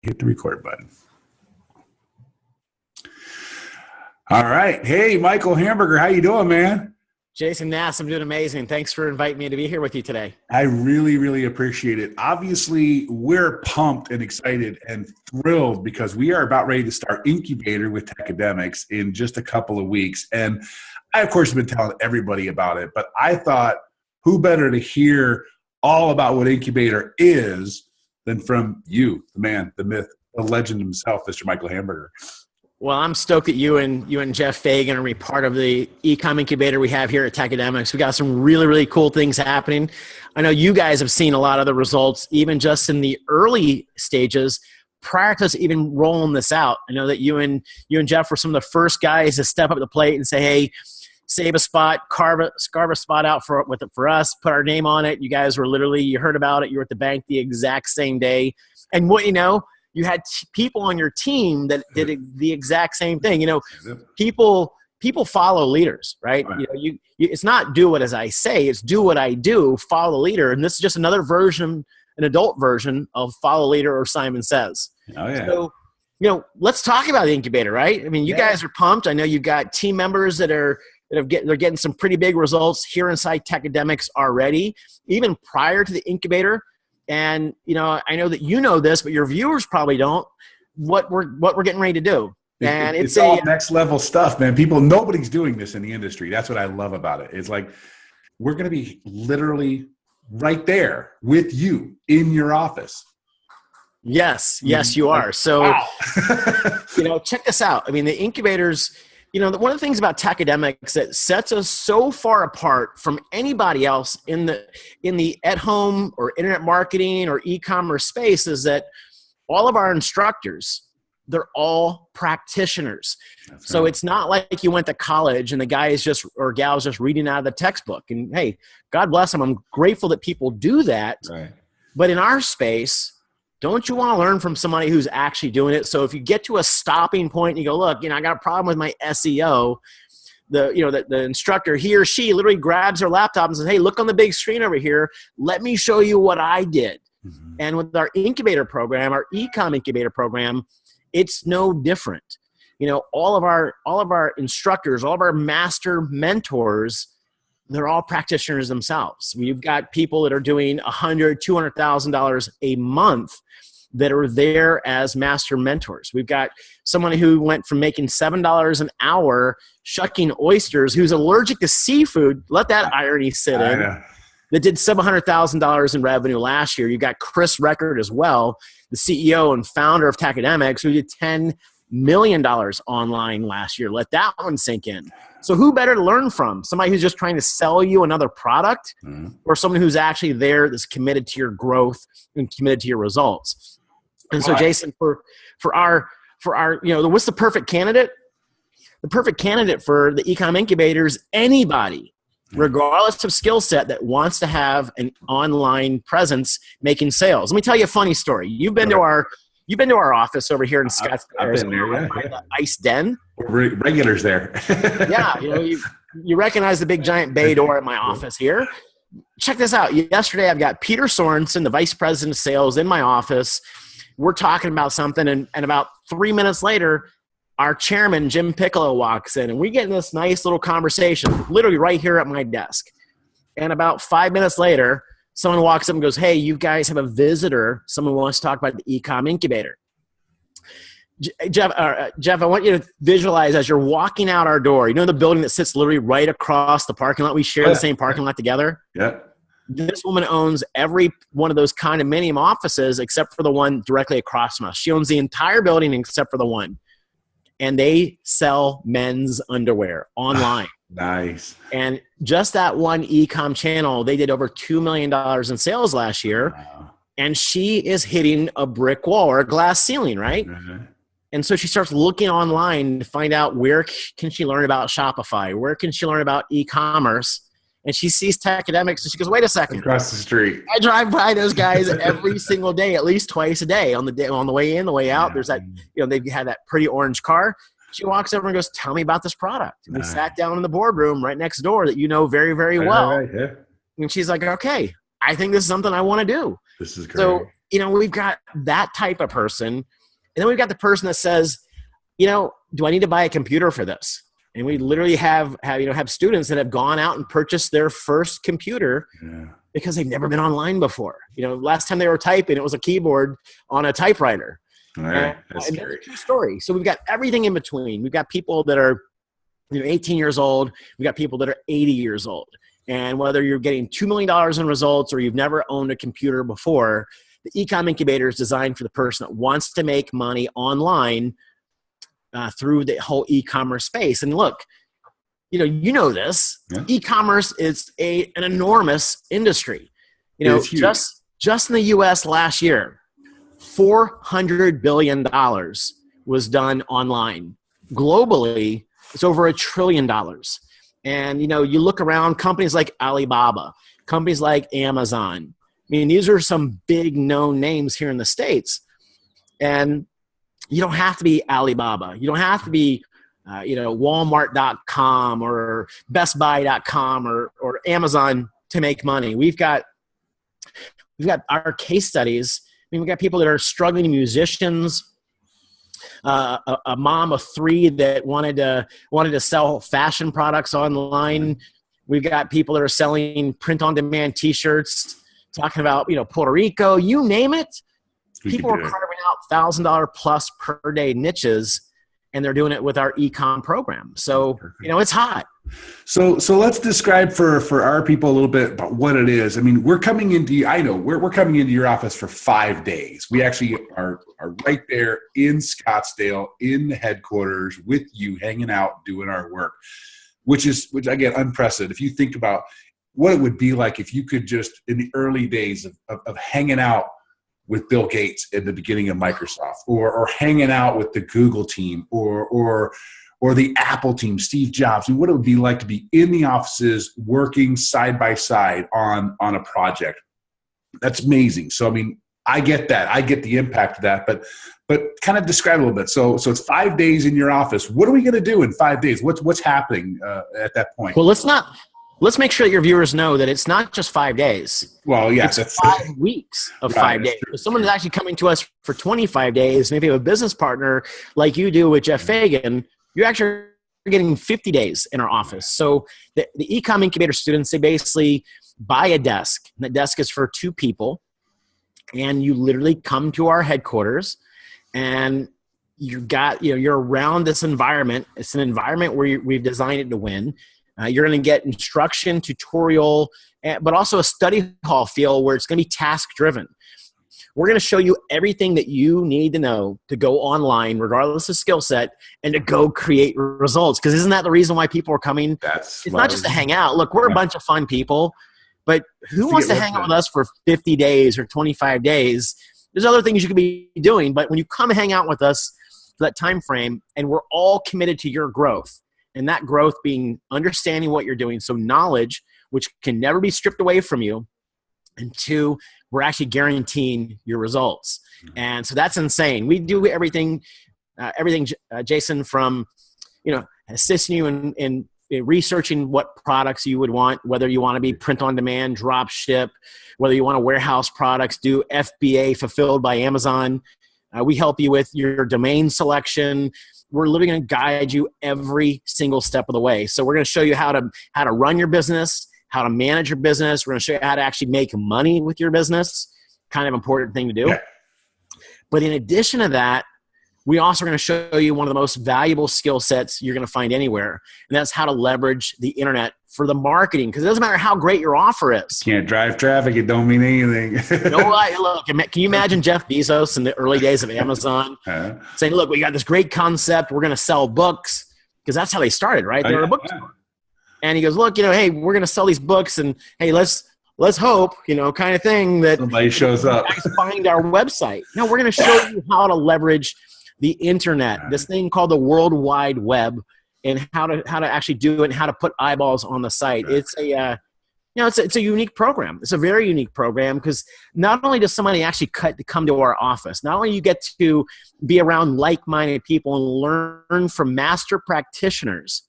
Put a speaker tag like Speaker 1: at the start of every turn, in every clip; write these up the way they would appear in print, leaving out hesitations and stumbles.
Speaker 1: Hit the record button. All right. Hey, Michael Hamburger, how you doing, man?
Speaker 2: Jason Nast, I'm doing amazing. Thanks for inviting me to be here with you today.
Speaker 1: I really, really appreciate it. Obviously, we're pumped and excited and thrilled because we are about ready to start Incubator with Tecademics in just a couple of weeks. And I, of course, have been telling everybody about it, but I thought who better to hear all about what Incubator is than from you, the man, the myth, the legend himself, Mr. Michael Hamburger.
Speaker 2: Well, I'm stoked that you and Jeff Fagan are going to be part of the e-com incubator we have here at Tecademics. We got some really, really cool things happening. I know you guys have seen a lot of the results, even just in the early stages prior to us even rolling this out. I know that you and Jeff were some of the first guys to step up to the plate and say, hey, save a spot, carve a spot out for us, put our name on it. You guys were literally, you heard about it, you were at the bank the exact same day. And what you know, you had people on your team that did the exact same thing. You know, people follow leaders, right? You know, it's not do what as I say, it's do what I do, follow the leader. And this is just another version, an adult version of follow leader or Simon Says.
Speaker 1: Oh, yeah.
Speaker 2: So, you know, let's talk about the incubator, right? I mean, you guys are pumped. I know you've got team members they're getting some pretty big results here inside Tecademics already, even prior to the incubator. And, you know, I know that you know this, but your viewers probably don't, what we're getting ready to do. And
Speaker 1: it's all next level stuff, man. Nobody's doing this in the industry. That's what I love about it. It's like, we're going to be literally right there with you in your office.
Speaker 2: Yes, you are. So,
Speaker 1: wow.
Speaker 2: You know, check this out. I mean, the incubators, you know, one of the things about Tecademics that sets us so far apart from anybody else in the at-home or internet marketing or e-commerce space is that all of our instructors, they're all practitioners. That's so right. It's not like you went to college and the guy is just or gal is just reading out of the textbook. And hey, God bless them. I'm grateful that people do that. Right. But in our space, don't you want to learn from somebody who's actually doing it? So if you get to a stopping point and you go, look, you know, I got a problem with my SEO, the instructor, he or she literally grabs their laptop and says, hey, look on the big screen over here. Let me show you what I did. Mm-hmm. And with our incubator program, our e-com incubator program, it's no different. You know, all of our instructors, all of our master mentors, they're all practitioners themselves. We've got people that are doing $100,000, $200,000 a month that are there as master mentors. We've got someone who went from making $7 an hour shucking oysters, who's allergic to seafood. Let that irony sit in. That did $700,000 in revenue last year. You've got Chris Record as well, the CEO and founder of Tecademics, who did $10 million online last year. Let that one sink in. So who better to learn from? Somebody who's just trying to sell you another product, or someone who's actually there that's committed to your growth and committed to your results. And so, Jason, for our, you know, what's the perfect candidate? The perfect candidate for the e-com incubator is anybody, regardless of skill set, that wants to have an online presence making sales. Let me tell you a funny story. You've been to our office over here in Scottsdale, Arizona, the Ice Den.
Speaker 1: We're regulars there.
Speaker 2: Yeah, you know, you recognize the big giant bay door at my office here. Check this out. Yesterday, I've got Peter Sorensen, the vice president of sales, in my office. We're talking about something, and about 3 minutes later, our chairman, Jim Piccolo, walks in, and we get in this nice little conversation, literally right here at my desk. And about 5 minutes later, someone walks up and goes, hey, you guys have a visitor. Someone wants to talk about the e-com incubator. Jeff, I want you to visualize as you're walking out our door. You know the building that sits literally right across the parking lot? We share the same parking lot together.
Speaker 1: Yeah.
Speaker 2: This woman owns every one of those condominium offices except for the one directly across from us. She owns the entire building except for the one. And they sell men's underwear online.
Speaker 1: Nice.
Speaker 2: And just that one e-com channel, they did over $2 million in sales last year. Wow. And she is hitting a brick wall or a glass ceiling, right? Mm-hmm. And so she starts looking online to find out where can she learn about Shopify? Where can she learn about e-commerce? And she sees Tecademics and she goes, wait a second.
Speaker 1: Across the street.
Speaker 2: I drive by those guys every single day, at least twice a day on the way in, the way out. Yeah. There's that, you know, they had that pretty orange car. She walks over and goes, tell me about this product. And we sat down in the boardroom right next door that you know very, very well. Right, yeah. And she's like, okay, I think this is something I want to do.
Speaker 1: This is great.
Speaker 2: So we've got that type of person. And then we've got the person that says, do I need to buy a computer for this? And we literally have students that have gone out and purchased their first computer because they've never been online before. Last time they were typing, it was a keyboard on a typewriter.
Speaker 1: Right. That's
Speaker 2: a true story. So we've got everything in between. We've got people that are 18 years old. We've got people that are 80 years old. And whether you're getting $2 million in results or you've never owned a computer before, the Ecom Incubator is designed for the person that wants to make money online through the whole e-commerce space. And look, this. Yeah. E-commerce is an enormous industry. Just in the U.S. last year, $400 billion was done online. Globally, it's over $1 trillion. And, you look around, companies like Alibaba, companies like Amazon. I mean, these are some big known names here in the States. And you don't have to be Alibaba. You don't have to be, Walmart.com or BestBuy.com or Amazon to make money. We've got our case studies. I mean, we've got people that are struggling musicians, a mom of 3 that wanted to sell fashion products online. We've got people that are selling print-on-demand T-shirts, talking about Puerto Rico, you name it. People are carving out $1,000 plus per day niches, and they're doing it with our e-com program. So it's hot.
Speaker 1: So let's describe for our people a little bit about what it is. I mean, we're coming into your office for 5 days. We actually are right there in Scottsdale in the headquarters with you, hanging out, doing our work, which again, unprecedented. If you think about what it would be like if you could just in the early days of hanging out with Bill Gates at the beginning of Microsoft, or hanging out with the Google team, or the Apple team, Steve Jobs, and what it would be like to be in the offices working side by side on a project. That's amazing. So, I mean, I get that. I get the impact of that, but kind of describe a little bit. So it's 5 days in your office. What are we going to do in 5 days? What's happening at that point?
Speaker 2: Well, let's make sure that your viewers know that it's not just 5 days.
Speaker 1: Well, yes.
Speaker 2: It's 5 weeks of 5 days. If someone is actually coming to us for 25 days, maybe a business partner like you do with Jeff Fagan, you're actually getting 50 days in our office. So the Ecom Incubator students, they basically buy a desk. And the desk is for 2 people. And you literally come to our headquarters and you're around this environment. It's an environment where we've designed it to win. You're going to get instruction, tutorial, but also a study hall feel where it's going to be task-driven. We're going to show you everything that you need to know to go online, regardless of skill set, and to go create results. Because isn't that the reason why people are coming? It's not just to hang out. Look, we're a bunch of fun people, but who wants to hang out with us for 50 days or 25 days? There's other things you could be doing, but when you come hang out with us for that time frame, and we're all committed to your growth, and that growth being understanding what you're doing. So knowledge, which can never be stripped away from you. And 2, we're actually guaranteeing your results. And so that's insane. We do everything, Jason, from, assisting you in researching what products you would want, whether you want to be print on demand, drop ship, whether you want to warehouse products, do FBA fulfilled by Amazon. We help you with your domain selection. We're literally going to guide you every single step of the way. So we're going to show you how to run your business, how to manage your business. We're going to show you how to actually make money with your business. Kind of important thing to do. Yeah. But in addition to that, we also are going to show you one of the most valuable skill sets you're going to find anywhere. And that's how to leverage the internet for the marketing. Because it doesn't matter how great your offer is.
Speaker 1: Can't drive traffic. It don't mean anything.
Speaker 2: Look, can you imagine Jeff Bezos in the early days of Amazon saying, look, we got this great concept. We're going to sell books. Because that's how they started, right? They were a book store. And he goes, look, hey, we're going to sell these books. And, hey, let's hope, kind of thing that
Speaker 1: somebody shows up.
Speaker 2: Guys find our website. No, we're going to show you how to leverage the internet, this thing called the World Wide Web, and how to actually do it and how to put eyeballs on the site. It's it's a unique program. It's a very unique program because not only does somebody actually come to our office, not only you get to be around like-minded people and learn from master practitioners,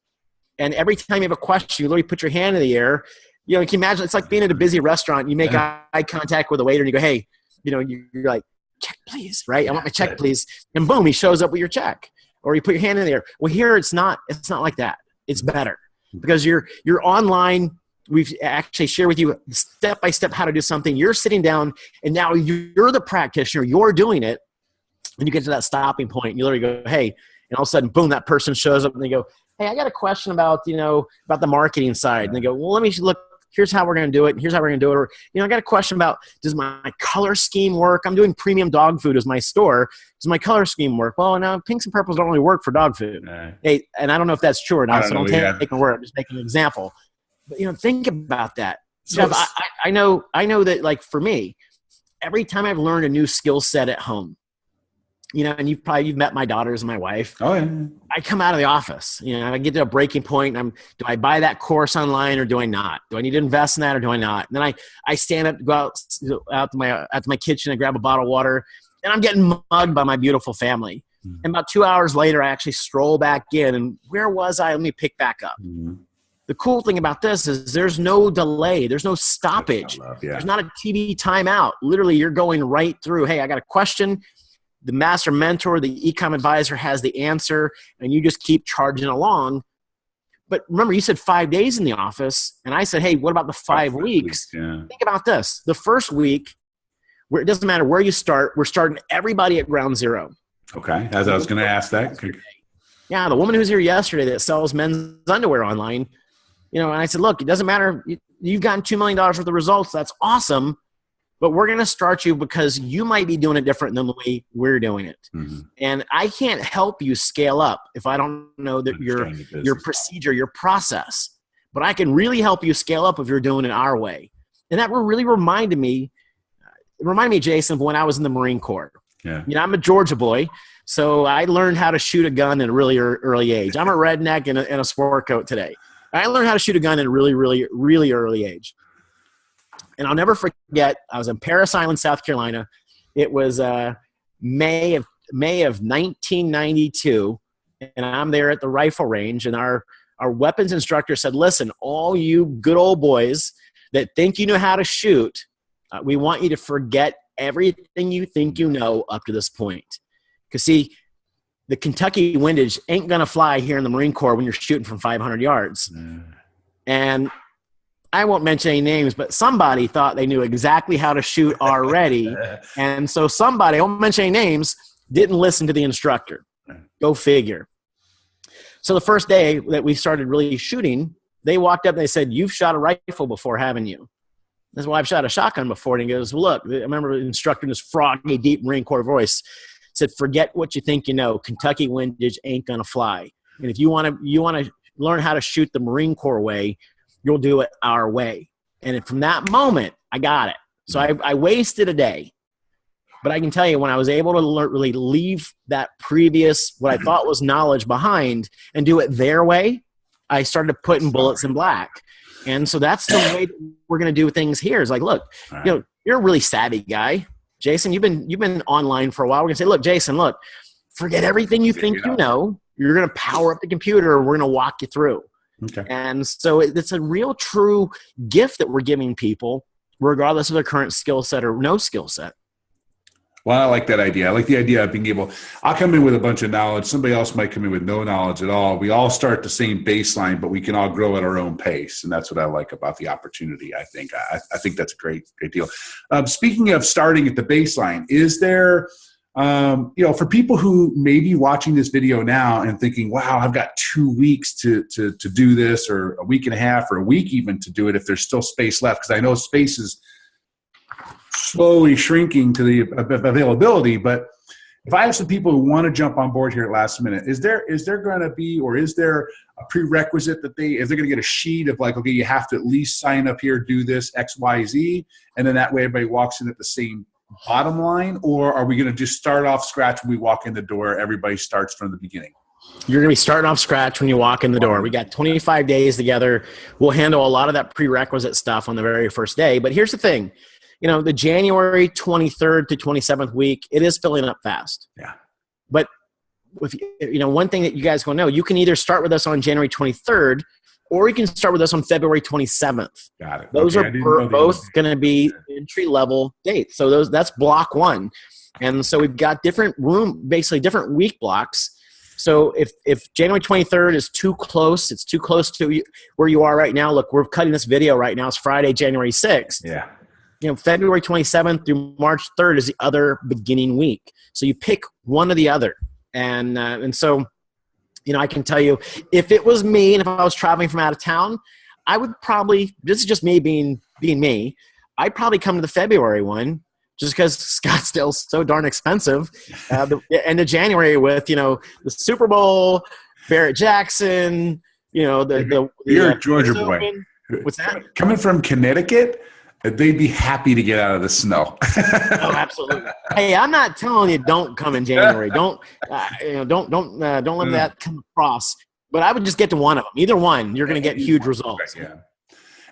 Speaker 2: and every time you have a question, you literally put your hand in the air. You can imagine it's like being at a busy restaurant. You make eye contact with the waiter and you go, hey, you're like, check please, right? I want my check please. And boom, he shows up with your check, or you put your hand in there. Well, here it's not like that. It's better because you're online. We've actually shared with you step by step how to do something. You're sitting down and now you're the practitioner, you're doing it. And you get to that stopping point and you literally go, hey, and all of a sudden, boom, that person shows up and they go, hey, I got a question about the marketing side. And they go, well, let me look. Here's how we're going to do it. And here's how we're going to do it. Or, I got a question about, does my color scheme work? I'm doing premium dog food as my store. Does my color scheme work? Well, now pinks and purples don't really work for dog food. Hey, and I don't know if that's true or not, so don't take my word. I'm just making an example. But, think about that. Jeff, I know that, like, for me, every time I've learned a new skill set at home, and you've met my daughters and my wife.
Speaker 1: Oh, yeah.
Speaker 2: I come out of the office, I get to a breaking point and do I buy that course online or do I not? Do I need to invest in that or do I not? And then I stand up, go out to my kitchen and grab a bottle of water, and I'm getting mugged by my beautiful family. Mm-hmm. And about 2 hours later, I actually stroll back in and where was I? Let me pick back up. Mm-hmm. The cool thing about this is there's no delay. There's no stoppage. There's not a TV timeout. Literally, you're going right through. Hey, I got a question. The master mentor, the e-com advisor has the answer, and you just keep charging along. But remember, you said 5 days in the office, and I said, hey, what about the 5 weeks? Yeah. Think about this. The first week, where it doesn't matter where you start, we're starting everybody at ground zero.
Speaker 1: Okay, as I was going to ask that.
Speaker 2: Yeah, the woman who's here yesterday that sells men's underwear online, and I said, look, it doesn't matter. You've gotten $2 million worth of results. That's awesome. But we're going to start you because you might be doing it different than the way we're doing it. Mm-hmm. And I can't help you scale up if I don't know that your procedure, your process. But I can really help you scale up if you're doing it our way. And that really reminded me, Jason, of when I was in the Marine Corps. Yeah. I'm a Georgia boy, so I learned how to shoot a gun at a really early age. I'm a redneck in a sport coat today. I learned how to shoot a gun at a really, really, really early age. And I'll never forget, I was in Parris Island, South Carolina. It was May of 1992, and I'm there at the rifle range, and our weapons instructor said, listen, all you good old boys that think you know how to shoot, we want you to forget everything you think you know up to this point. Because, see, the Kentucky windage ain't going to fly here in the Marine Corps when you're shooting from 500 yards. And I won't mention any names, but somebody thought they knew exactly how to shoot already. And so somebody, I won't mention any names, didn't listen to the instructor. Go figure. So the first day that we started really shooting, they walked up and they said, you've shot a rifle before, haven't you? I said, well, I've shot a shotgun before. And he goes, well, look, I remember the instructor in his froggy, deep Marine Corps voice said, forget what you think you know. Kentucky windage ain't going to fly. And if you want to learn how to shoot the Marine Corps way, you'll do it our way. And from that moment, I got it. So I wasted a day. But I can tell you, when I was able to really leave that previous, what I thought was knowledge behind and do it their way, I started putting bullets in black. And so that's the way we're going to do things here. Is like, look, you're a really savvy guy. Jason, you've been online for a while. We're going to say, look, Jason, look, forget everything you think you know. You're going to power up the computer. We're going to walk you through. Okay. And so it's a real true gift that we're giving people, regardless of their current skill set or no skill set.
Speaker 1: Well, I like that idea. I like the idea of being able, I'll come in with a bunch of knowledge. Somebody else might come in with no knowledge at all. We all start the same baseline, but we can all grow at our own pace. And that's what I like about the opportunity, I think. I think that's a great deal. Speaking of starting at the baseline, is there, for people who may be watching this video now and thinking, wow, I've got 2 weeks to do this, or a week and a half, or a week even to do it if there's still space left, because I know space is slowly shrinking to the availability. But if I have some people who want to jump on board here at last minute, is there going to be, or is there a prerequisite that if they're going to get a sheet of like, okay, you have to at least sign up here, do this X, Y, Z, and then that way everybody walks in at the same bottom line? Or are we going to just start off scratch when we walk in the door? Everybody starts from the beginning.
Speaker 2: You're going to be starting off scratch when you walk in the door. We got 25 days together. We'll handle a lot of that prerequisite stuff on the very first day. But here's the thing. The January 23rd to 27th week, it is filling up fast.
Speaker 1: Yeah.
Speaker 2: But one thing that you guys will know, you can either start with us on January 23rd, or you can start with us on February 27th.
Speaker 1: Got it.
Speaker 2: Those are both going to be entry-level dates. So that's block one. And so we've got different week blocks. So if January 23rd is too close, it's too close to where you are right now. Look, we're cutting this video right now. It's Friday, January 6th.
Speaker 1: Yeah.
Speaker 2: February 27th through March 3rd is the other beginning week. So you pick one or the other. And so, I can tell you, if it was me and if I was traveling from out of town, I would probably, this is just me being me, I'd probably come to the February one just because Scottsdale's so darn expensive. The end of January with, the Super Bowl, Barrett Jackson,
Speaker 1: You're a Georgia boy.
Speaker 2: What's that?
Speaker 1: Coming from Connecticut, they'd be happy to get out of the snow.
Speaker 2: Oh, absolutely. Hey, I'm not telling you don't come in January. Don't let that come across. But I would just get to one of them. Either one, you're going to get huge results.
Speaker 1: Yeah.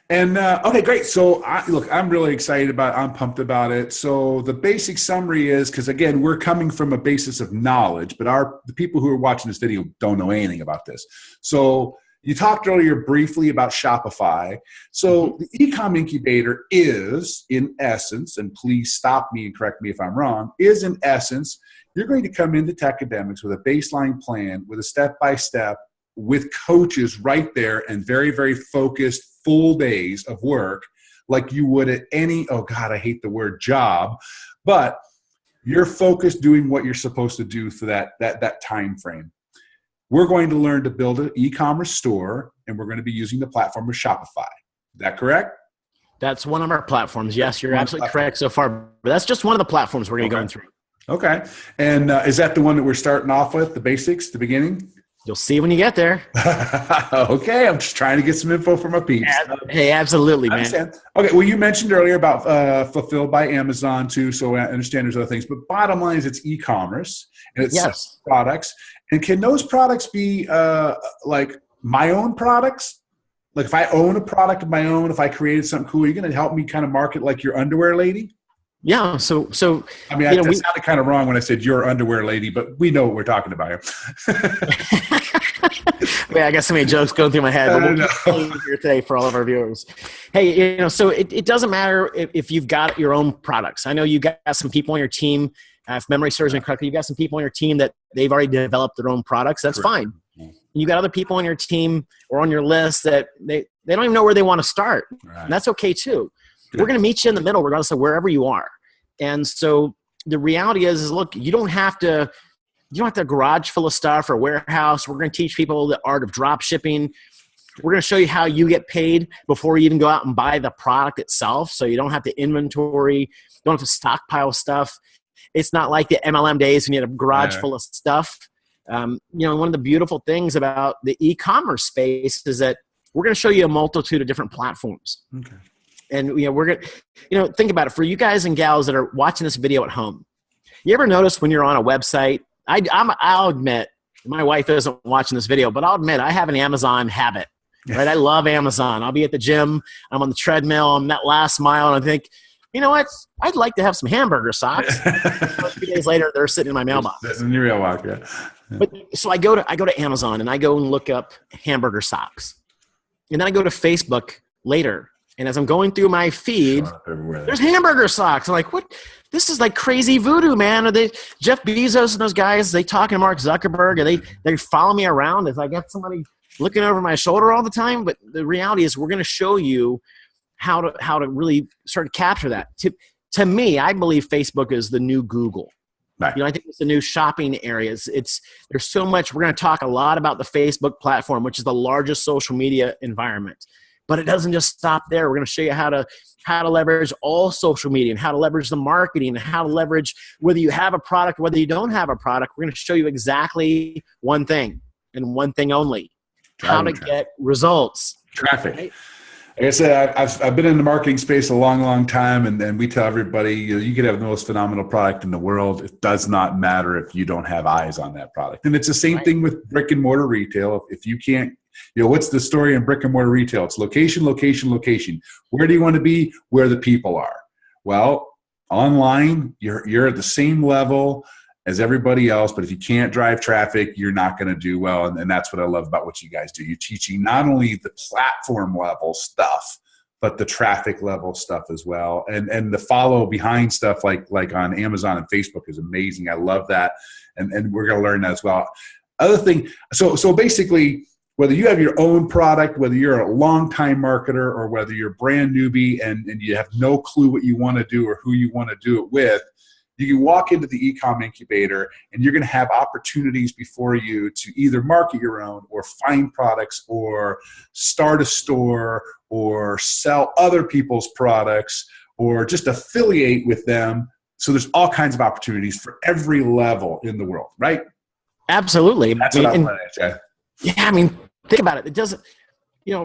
Speaker 1: And okay, great. So I'm really excited about it. I'm pumped about it. So the basic summary is, because again, we're coming from a basis of knowledge, but the people who are watching this video don't know anything about this. So you talked earlier briefly about Shopify. So the Ecom Incubator is, in essence, and please stop me and correct me if I'm wrong, is in essence, you're going to come into Tecademics with a baseline plan, with a step-by-step, with coaches right there and very, very focused full days of work like you would at any, oh God, I hate the word job, but you're focused doing what you're supposed to do for that time frame. We're going to learn to build an e-commerce store, and we're going to be using the platform of Shopify. Is that correct?
Speaker 2: That's one of our platforms. Yes, you're absolutely correct so far. But that's just one of the platforms we're going to go through.
Speaker 1: Okay. And is that the one that we're starting off with, the basics, the beginning?
Speaker 2: You'll see when you get there.
Speaker 1: Okay. I'm just trying to get some info from my peeps.
Speaker 2: Hey, absolutely, man.
Speaker 1: Okay. Well, you mentioned earlier about fulfilled by Amazon too, so I understand there's other things. But bottom line is it's e-commerce, and it's products. And can those products be like my own products? Like if I own a product of my own, if I created something cool, are you going to help me kind of market like your underwear lady?
Speaker 2: Yeah. So
Speaker 1: I mean, that sounded kind of wrong when I said your underwear lady, but we know what we're talking about here.
Speaker 2: Yeah, I got so many jokes going through my head, but we'll keep here today for all of our viewers. Hey, so it doesn't matter if you've got your own products. I know you got some people on your team. If memory serves me correctly, you got some people on your team that they've already developed their own products. That's fine. You got other people on your team or on your list that they don't even know where they want to start. Right. And that's okay too. Good. We're going to meet you in the middle, regardless of wherever you are. And so the reality is look, you don't have a garage full of stuff or a warehouse. We're going to teach people the art of drop shipping. We're going to show you how you get paid before you even go out and buy the product itself. So you don't have to inventory, don't have to stockpile stuff. It's not like the MLM days when you had a garage full of stuff. One of the beautiful things about the e-commerce space is that we're going to show you a multitude of different platforms. Okay. And we're going to, think about it for you guys and gals that are watching this video at home. You ever notice when you're on a website? I'll admit, my wife isn't watching this video, but I'll admit I have an Amazon habit. Right? I love Amazon. I'll be at the gym. I'm on the treadmill. I'm that last mile, and I think, you know what? I'd like to have some hamburger socks. A few days later, they're sitting in my mailbox.
Speaker 1: That's in your mailbox, yeah.
Speaker 2: But so I go to Amazon and I go and look up hamburger socks, and then I go to Facebook later. And as I'm going through my feed, there's hamburger socks. I'm like, what? This is like crazy voodoo, man. Are they Jeff Bezos and those guys? They talking to Mark Zuckerberg? Are they follow me around? If I got somebody looking over my shoulder all the time? But the reality is, we're going to show you how to really start to capture that. To me, I believe Facebook is the new Google. Right. I think it's the new shopping areas. There's so much. We're going to talk a lot about the Facebook platform, which is the largest social media environment. But it doesn't just stop there. We're going to show you how to leverage all social media and how to leverage the marketing and how to leverage whether you have a product, whether you don't have a product. We're going to show you exactly one thing and one thing only: how to get results.
Speaker 1: Traffic. Right? Like I said, I've been in the marketing space a long, long time, and we tell everybody, you could have the most phenomenal product in the world. It does not matter if you don't have eyes on that product. And it's the same thing with brick and mortar retail. If you can't, what's the story in brick and mortar retail? It's location, location, location. Where do you want to be? Where the people are. Well, online, you're at the same level. as everybody else, but if you can't drive traffic, you're not going to do well. And that's what I love about what you guys do. You're teaching not only the platform level stuff, but the traffic level stuff as well. And the follow behind stuff like on Amazon and Facebook is amazing. I love that. And we're going to learn that as well. Other thing, so basically, whether you have your own product, whether you're a longtime marketer, or whether you're a brand newbie and you have no clue what you want to do or who you want to do it with, you can walk into the e-com incubator and you're going to have opportunities before you to either market your own or find products or start a store or sell other people's products or just affiliate with them. So there's all kinds of opportunities for every level in the world, right?
Speaker 2: Absolutely.
Speaker 1: That's what I'm planning to say.
Speaker 2: Yeah, I mean, think about it. It doesn't,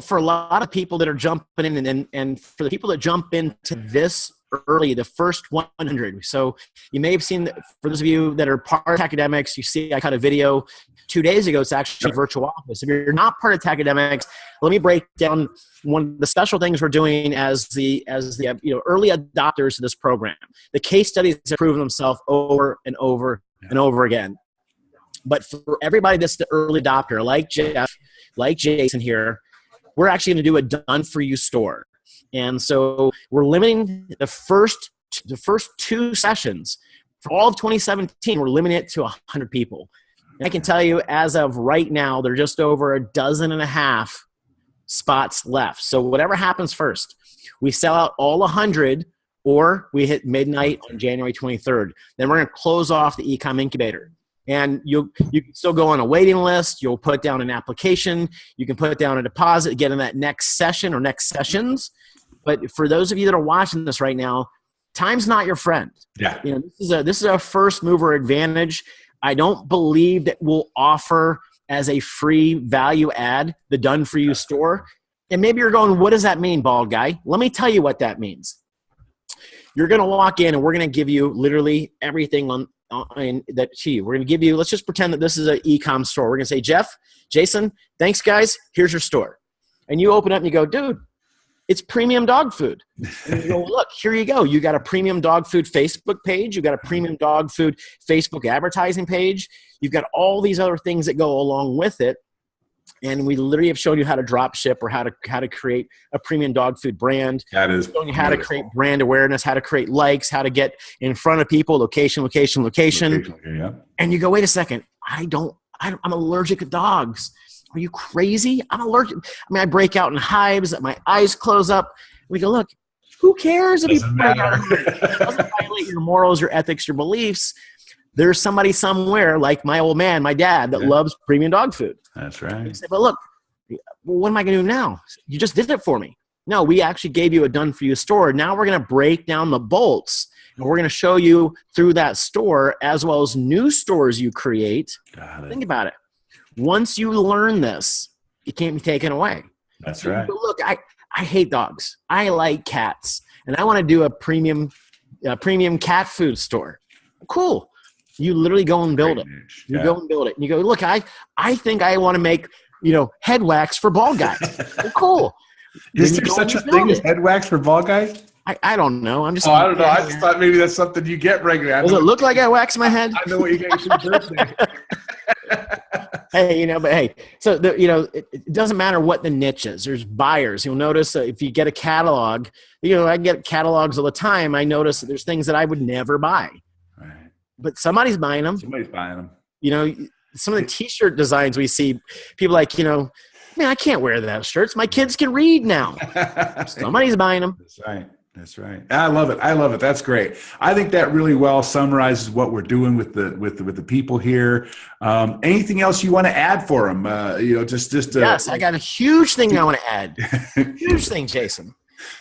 Speaker 2: for a lot of people that are jumping in and for the people that jump into this early, the first 100. So you may have seen, for those of you that are part of Tecademics, you see I cut a video 2 days ago. It's actually virtual office. If you're not part of Tecademics, let me break down one of the special things we're doing as the early adopters of this program. The case studies have proven themselves over and over and over again. But for everybody that's the early adopter, like Jeff, like Jason here, we're actually going to do a done-for-you store. And so we're limiting the first 2 sessions. For all of 2017, we're limiting it to 100 people. And I can tell you, as of right now, there are just over 12.5 spots left. So whatever happens first, we sell out all 100 or we hit midnight on January 23rd. Then we're going to close off the e-com incubator. And you can still go on a waiting list. You'll put down an application. You can put down a deposit, get in that next session or next sessions. But for those of you that are watching this right now, time's not your friend.
Speaker 1: Yeah.
Speaker 2: This is a first mover advantage. I don't believe that we'll offer as a free value add the done for you store. And maybe you're going, what does that mean, bald guy? Let me tell you what that means. You're going to walk in and we're going to give you literally everything on that to you. We're going to give you, let's just pretend that this is an e-com store. We're going to say, Jeff, Jason, thanks guys. Here's your store. And you open up and you go, dude, it's premium dog food. And you go, look, here you go. You got a premium dog food Facebook page. You got a premium dog food Facebook advertising page. You've got all these other things that go along with it. And we literally have shown you how to drop ship or how to create a premium dog food brand.
Speaker 1: That is
Speaker 2: showing you how to create brand awareness, how to create likes, how to get in front of people, location.
Speaker 1: Yeah.
Speaker 2: And you go, wait a second, I'm allergic to dogs. Are you crazy? I'm allergic. I mean, I break out in hives, my eyes close up. We go, look, who cares if you break out in hives? It doesn't violate your morals, your ethics, your beliefs. There's somebody somewhere, like my old man, my dad, that loves premium dog food.
Speaker 1: That's right.
Speaker 2: You say, but look, what am I going to do now? You just did it for me. No, we actually gave you a done-for-you store. Now we're going to break down the bolts, and we're going to show you through that store as well as new stores you create. Think about it. Once you learn this, it can't be taken away.
Speaker 1: That's right.
Speaker 2: But look, I hate dogs. I like cats, and I want to do a premium cat food store. Cool. You literally go and build it. You go and build it. And you go, look, I think I want to make, head wax for bald guys. Well, cool.
Speaker 1: Is there such a thing as head wax for bald guys?
Speaker 2: I don't know. I'm just.
Speaker 1: I don't know. I just thought maybe that's something you get regularly.
Speaker 2: Does it look like I wax my head?
Speaker 1: I know what you get for your birthday.
Speaker 2: Hey, so it doesn't matter what the niche is. There's buyers. You'll notice if you get a catalog, I get catalogs all the time. I notice that there's things that I would never buy.
Speaker 1: Right.
Speaker 2: But somebody's buying them.
Speaker 1: Somebody's buying them.
Speaker 2: Some of the T-shirt designs we see, people like, man, I can't wear those shirts. My kids can read now. Somebody's buying them.
Speaker 1: That's right. I love it. That's great. I think that really well summarizes what we're doing with the people here. Anything else you want to add for them?
Speaker 2: Yes, I got a huge thing I want to add. Huge thing, Jason.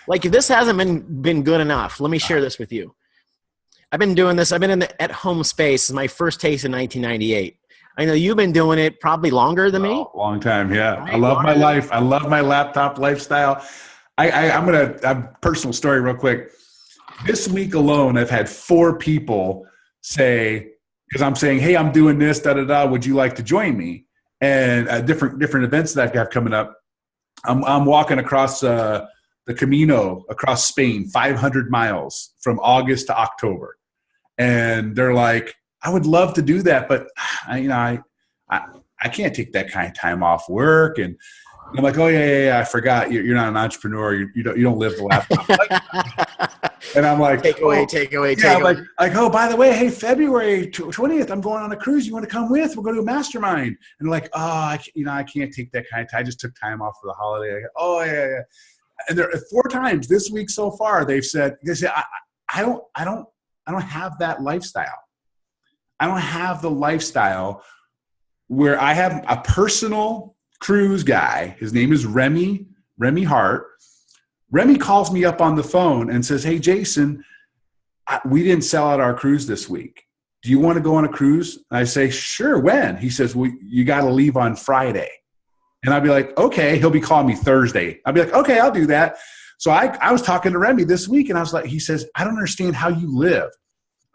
Speaker 2: Like if this hasn't been good enough, let me share this with you. I've been doing this. I've been in the at-home space. It's my first taste in 1998. I know you've been doing it probably longer than me.
Speaker 1: Long time, yeah.
Speaker 2: Right?
Speaker 1: I love my life. I love my laptop lifestyle. I'm going to personal story real quick. This week alone, I've had 4 people say, because I'm saying, hey, I'm doing this, would you like to join me? And different events that I have coming up. I'm walking across the Camino across Spain, 500 miles from August to October. And they're like, I would love to do that, but I can't take that kind of time off work. And I'm like, oh yeah, I forgot. You're not an entrepreneur. You don't live the laptop. And I'm like,
Speaker 2: take away.
Speaker 1: Like, oh, by the way, hey, February 20th, I'm going on a cruise. You want to come with? We're going to a mastermind. And they're like, oh, I can't take that kind of time. I just took time off for the holiday. I go, oh yeah. And there 4 times this week so far, they said, I don't have that lifestyle. I don't have the lifestyle where I have a personal cruise guy. His name is Remy Hart. Remy calls me up on the phone and says, hey, Jason, we didn't sell out our cruise this week. Do you want to go on a cruise? And I say, sure, when? He says, well, you got to leave on Friday. And I'd be like, okay. He'll be calling me Thursday. I'd be like, okay, I'll do that. So I was talking to Remy this week, and I was like, he says, I don't understand how you live.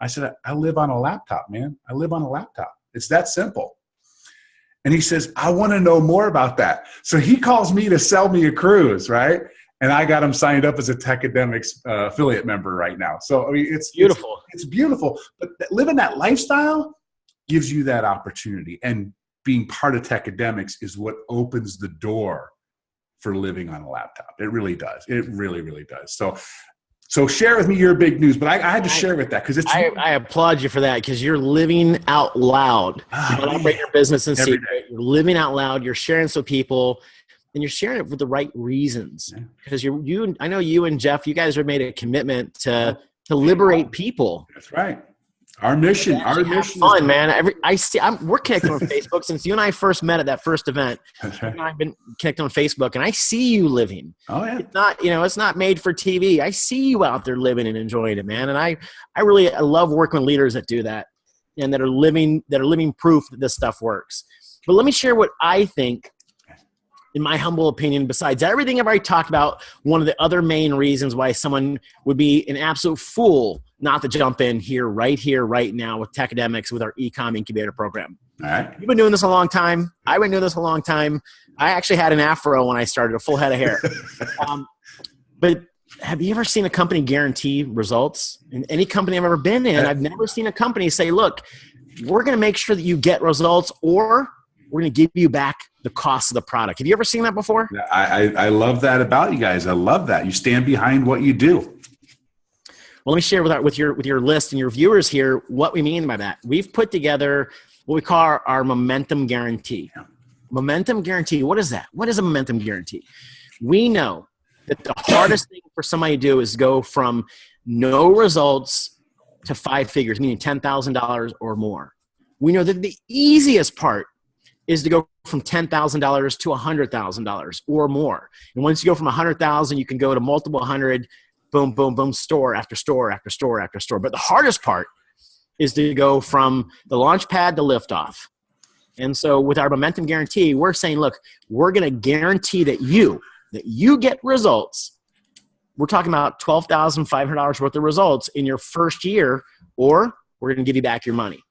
Speaker 1: I said, I live on a laptop, man. I live on a laptop. It's that simple. And he says, I want to know more about that. So he calls me to sell me a cruise, right? And I got him signed up as a Tecademics affiliate member right now. So I mean, it's beautiful. It's beautiful. But living that lifestyle gives you that opportunity. And being part of Tecademics is what opens the door for living on a laptop. It really does. It really, really does. So share with me your big news. But I had to share with that because it's.
Speaker 2: I applaud you for that because you're living out loud. You don't operate your business in secret. You're living out loud. You're sharing this with people. And you're sharing it for the right reasons because I know you and Jeff, you guys have made a commitment to liberate people.
Speaker 1: That's right. Our mission
Speaker 2: is fun, man. We're connected on Facebook since you and I first met at that first event. That's right. I've been connected on Facebook, and I see you living.
Speaker 1: Oh yeah.
Speaker 2: It's not made for TV. I see you out there living and enjoying it, man. And I love working with leaders that do that and that are living proof that this stuff works. But let me share what I think. In my humble opinion, besides everything I've already talked about, one of the other main reasons why someone would be an absolute fool not to jump in here, right now with Tecademics with our e-com incubator program.
Speaker 1: All right.
Speaker 2: You've been doing this a long time. I've been doing this a long time. I actually had an afro when I started, a full head of hair. But have you ever seen a company guarantee results? In any company I've ever been in, I've never seen a company say, look, we're going to make sure that you get results or we're going to give you back the cost of the product. Have you ever seen that before?
Speaker 1: I love that about you guys. I love that. You stand behind what you do.
Speaker 2: Well, let me share with your list and your viewers here what we mean by that. We've put together what we call our momentum guarantee. Yeah. Momentum guarantee, what is that? What is a momentum guarantee? We know that the hardest thing for somebody to do is go from no results to 5 figures, meaning $10,000 or more. We know that the easiest part is to go from $10,000 to $100,000 or more. And once you go from 100,000, you can go to multiple hundred, boom, boom, boom, store after store after store after store. But the hardest part is to go from the launch pad to liftoff. And so with our momentum guarantee, we're saying, look, we're going to guarantee that you get results. We're talking about $12,500 worth of results in your first year, or we're going to give you back your money.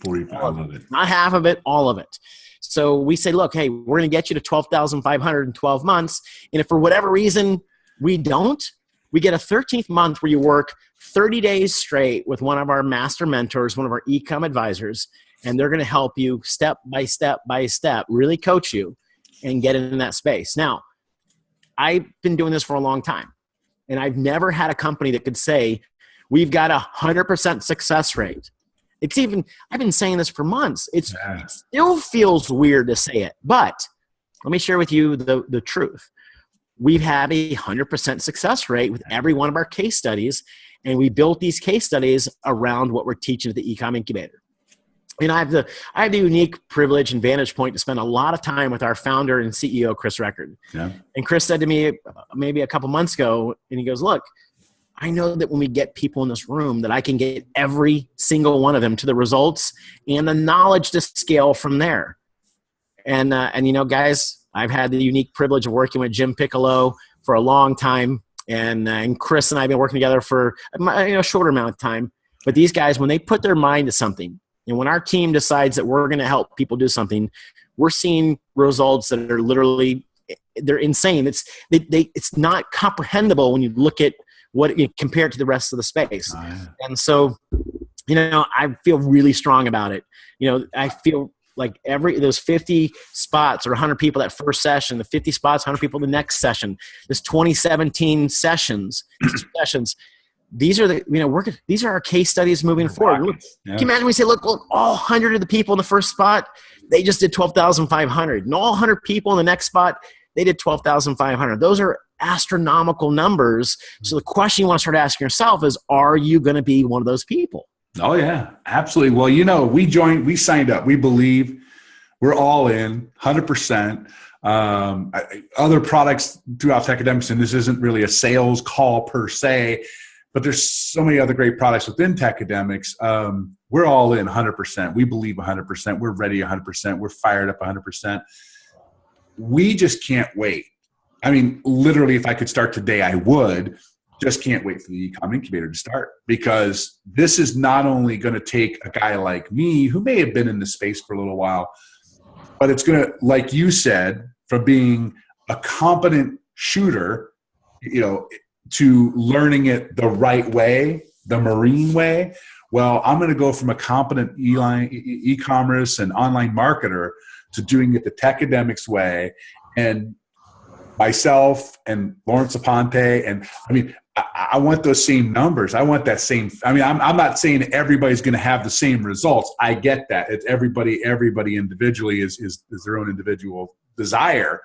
Speaker 1: All of it.
Speaker 2: Not half of it, all of it. So we say, look, hey, we're going to get you to $12,500 in 12 months. And if for whatever reason we don't, we get a 13th month where you work 30 days straight with one of our master mentors, one of our e-com advisors, and they're going to help you step by step by step, really coach you and get in that space. Now, I've been doing this for a long time, and I've never had a company that could say, we've got 100% success rate. I've been saying this for months. It still feels weird to say it, but let me share with you the truth. We have a 100% success rate with every one of our case studies, and we built these case studies around what we're teaching at the e-com incubator. And I have the unique privilege and vantage point to spend a lot of time with our founder and CEO, Chris Record. Yeah. And Chris said to me maybe a couple months ago, and he goes, look, I know that when we get people in this room that I can get every single one of them to the results and the knowledge to scale from there. And guys, I've had the unique privilege of working with Jim Piccolo for a long time. And Chris and I have been working together for a shorter amount of time. But these guys, when they put their mind to something, and when our team decides that we're going to help people do something, we're seeing results that are literally, they're insane. It's not comprehensible when you look at what you compare it to the rest of the space. And so I feel really strong about it. I feel like those 50 spots or 100 people that first session, the 50 spots, 100 people the next session, this 2017 sessions, these are these are our case studies moving forward. Look,
Speaker 1: Yeah.
Speaker 2: Can you imagine we say, look, all 100 of the people in the first spot, they just did 12,500, and all 100 people in the next spot, they did 12,500. Those are astronomical numbers. So the question you want to start asking yourself is, are you going to be one of those people?
Speaker 1: Oh, yeah, absolutely. Well, we signed up. We believe, we're all in 100%. Other products throughout Tecademics, and this isn't really a sales call per se, but there's so many other great products within Tecademics. We're all in 100%. We believe 100%. We're ready 100%. We're fired up 100%. We just can't wait. I mean, literally, if I could start today, I would. Just can't wait for the e-com incubator to start, because this is not only going to take a guy like me who may have been in the space for a little while, but it's going to, like you said, from being a competent shooter, to learning it the right way, the Marine way. Well, I'm going to go from a competent e-commerce and online marketer to doing it the Tecademics way. And myself and Lawrence Aponte, and I want those same numbers. I want that same. I'm not saying everybody's going to have the same results. I get that. It's everybody individually is their own individual desire.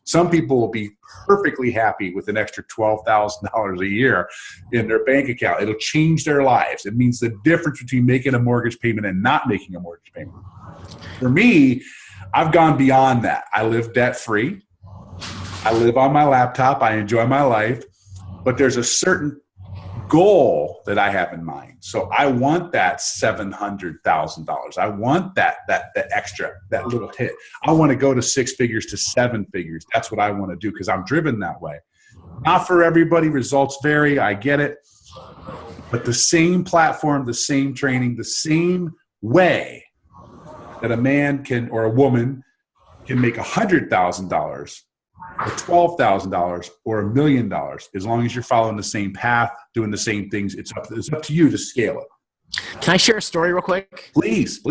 Speaker 1: Some people will be perfectly happy with an extra $12,000 a year in their bank account. It'll change their lives. It means the difference between making a mortgage payment and not making a mortgage payment. For me, I've gone beyond that. I live debt-free. I live on my laptop. I enjoy my life. But there's a certain goal that I have in mind. So I want that $700,000. I want that extra, that little hit. I want to go to 6 figures to 7 figures. That's what I want to do, because I'm driven that way. Not for everybody. Results vary. I get it. But the same platform, the same training, the same way that a man can, or a woman can make $100,000 or $12,000 or $1 million, as long as you're following the same path, doing the same things. It's up to you to scale it.
Speaker 2: Can I share a story real quick?
Speaker 1: Please.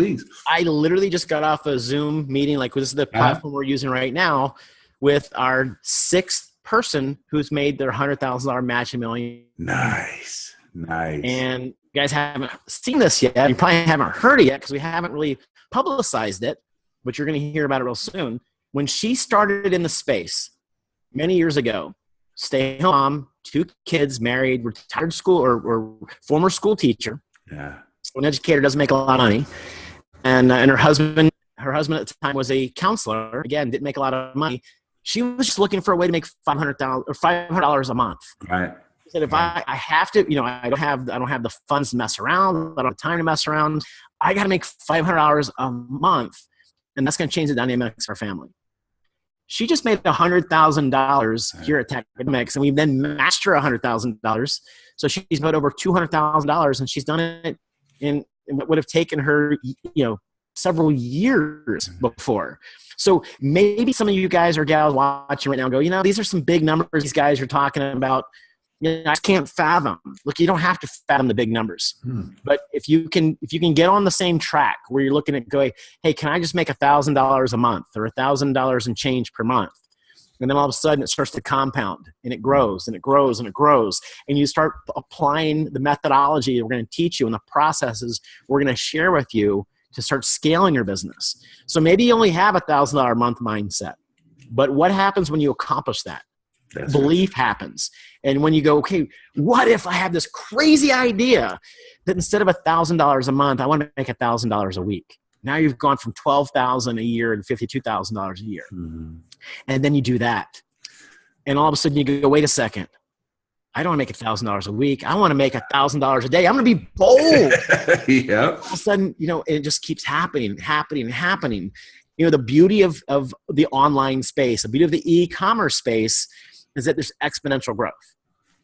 Speaker 2: I literally just got off a Zoom meeting, like this is the platform we're using right now, with our 6th person who's made their $100,000 match $1 million.
Speaker 1: Nice.
Speaker 2: And you guys haven't seen this yet. You probably haven't heard it yet because we haven't really publicized it, but you're going to hear about it real soon. When she started in the space many years ago, stay-at-home mom, 2 kids, married, retired school or former school teacher.
Speaker 1: Yeah.
Speaker 2: So an educator doesn't make a lot of money. And her husband at the time was a counselor. Again, didn't make a lot of money. She was just looking for a way to make $500 a month.
Speaker 1: Right.
Speaker 2: She said, if I have to, I don't have the funds to mess around. I don't have time to mess around. I got to make $500 a month. And that's going to change the dynamics of our family. She just made $100,000 here at Tecademics, and we then matched her $100,000. So she's made over $200,000, and she's done it in what would have taken her, several years before. So maybe some of you guys or gals watching right now go, these are some big numbers these guys are talking about. I just can't fathom. Look, you don't have to fathom the big numbers, but if you can get on the same track where you're looking at going, hey, can I just make $1,000 a month or $1,000 and change per month? And then all of a sudden it starts to compound, and it grows and it grows and it grows. And you start applying the methodology that we're going to teach you and the processes we're going to share with you to start scaling your business. So maybe you only have $1,000 a month mindset, but what happens when you accomplish that? Belief happens. And when you go, okay, what if I have this crazy idea that instead of $1,000 a month, I want to make $1,000 a week? Now you've gone from $12,000 a year to $52,000 a year. Mm-hmm. And then you do that. And all of a sudden you go, wait a second. I don't want to make $1,000 a week. I want to make $1,000 a day. I'm going to be bold.
Speaker 1: Yeah.
Speaker 2: All of a sudden, it just keeps happening. The beauty of the online space, the beauty of the e-commerce space is that there's exponential growth.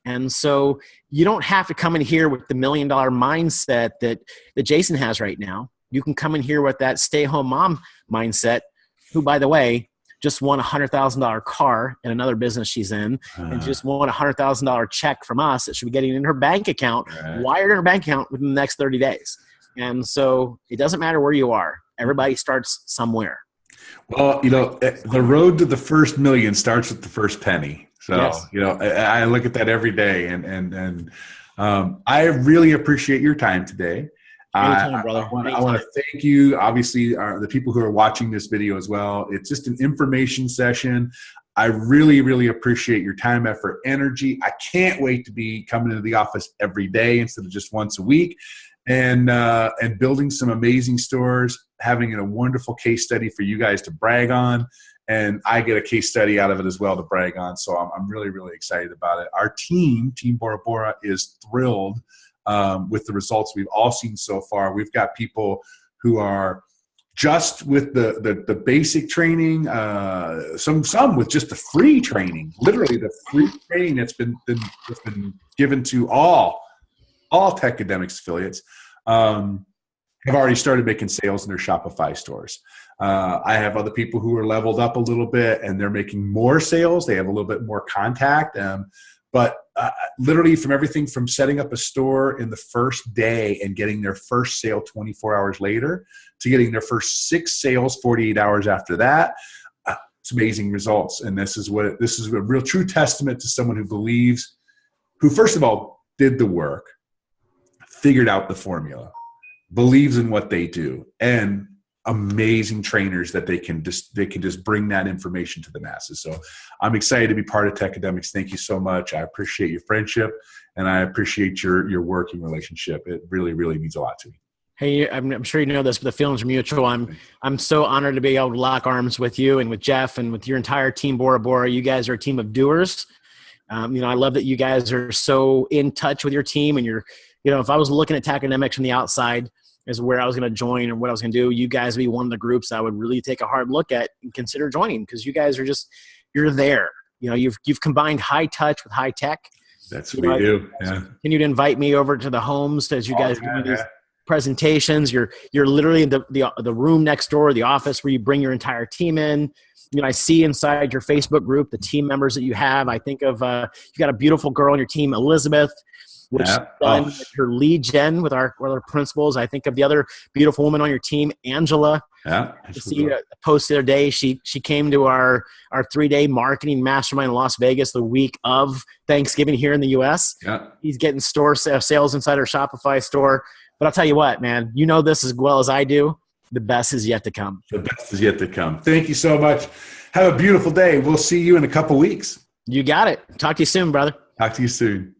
Speaker 2: And so you don't have to come in here with the $1 million mindset that Jason has right now. You can come in here with that stay-home mom mindset, who, by the way, just won a $100,000 car in another business she's in, and just won a $100,000 check from us that she'll be getting in her bank account, wired in her bank account within the next 30 days. And so it doesn't matter where you are. Everybody starts somewhere.
Speaker 1: Well, the road to the first million starts with the first penny. So,
Speaker 2: Yes.
Speaker 1: I look at that every day, and I really appreciate your time today.
Speaker 2: Anytime, brother.
Speaker 1: I want to thank you. Obviously, the people who are watching this video as well. It's just an information session. I really, really appreciate your time, effort, energy. I can't wait to be coming into the office every day instead of just once a week, and building some amazing stores, having a wonderful case study for you guys to brag on. And I get a case study out of it as well to brag on. So I'm really, really excited about it. Our Team Bora Bora, is thrilled with the results we've all seen so far. We've got people who are just with the basic training, some with just the free training, literally the free training that's been given to all Tecademics affiliates, have already started making sales in their Shopify stores. I have other people who are leveled up a little bit and they're making more sales. They have a little bit more contact. But literally from everything from setting up a store in the first day and getting their first sale 24 hours later to getting their first 6 sales 48 hours after that, it's amazing results. And this is a real true testament to someone who believes, who first of all did the work, figured out the formula, believes in what they do, and amazing trainers that they can just bring that information to the masses. So I'm excited to be part of Tecademics. Thank you so much. I appreciate your friendship and I appreciate your working relationship. It really, really means a lot to me.
Speaker 2: Hey, I'm sure you know this, but the feelings are mutual. I'm so honored to be able to lock arms with you and with Jeff and with your entire team, Bora Bora. You guys are a team of doers. I love that you guys are so in touch with your team, and if I was looking at Tecademics from the outside as where I was going to join and what I was going to do, you guys would be one of the groups I would really take a hard look at and consider joining, because you guys are you're there. You've combined high touch with high tech.
Speaker 1: That's what we do. Yeah.
Speaker 2: Continue to invite me over to the homes as you guys do these presentations. You're literally in the room next door, the office where you bring your entire team in. I see inside your Facebook group the team members that you have. I think of you got a beautiful girl on your team, Elizabeth, which done with her lead gen with our principals. I think of the other beautiful woman on your team, Angela.
Speaker 1: Yeah.
Speaker 2: I see a post the other day. She came to our 3-day marketing mastermind in Las Vegas the week of Thanksgiving here in the U.S.
Speaker 1: Yeah.
Speaker 2: He's getting store sales inside our Shopify store. But I'll tell you what, man, you know this as well as I do. The best is yet to come.
Speaker 1: The best is yet to come. Thank you so much. Have a beautiful day. We'll see you in a couple weeks.
Speaker 2: You got it. Talk to you soon, brother.
Speaker 1: Talk to you soon.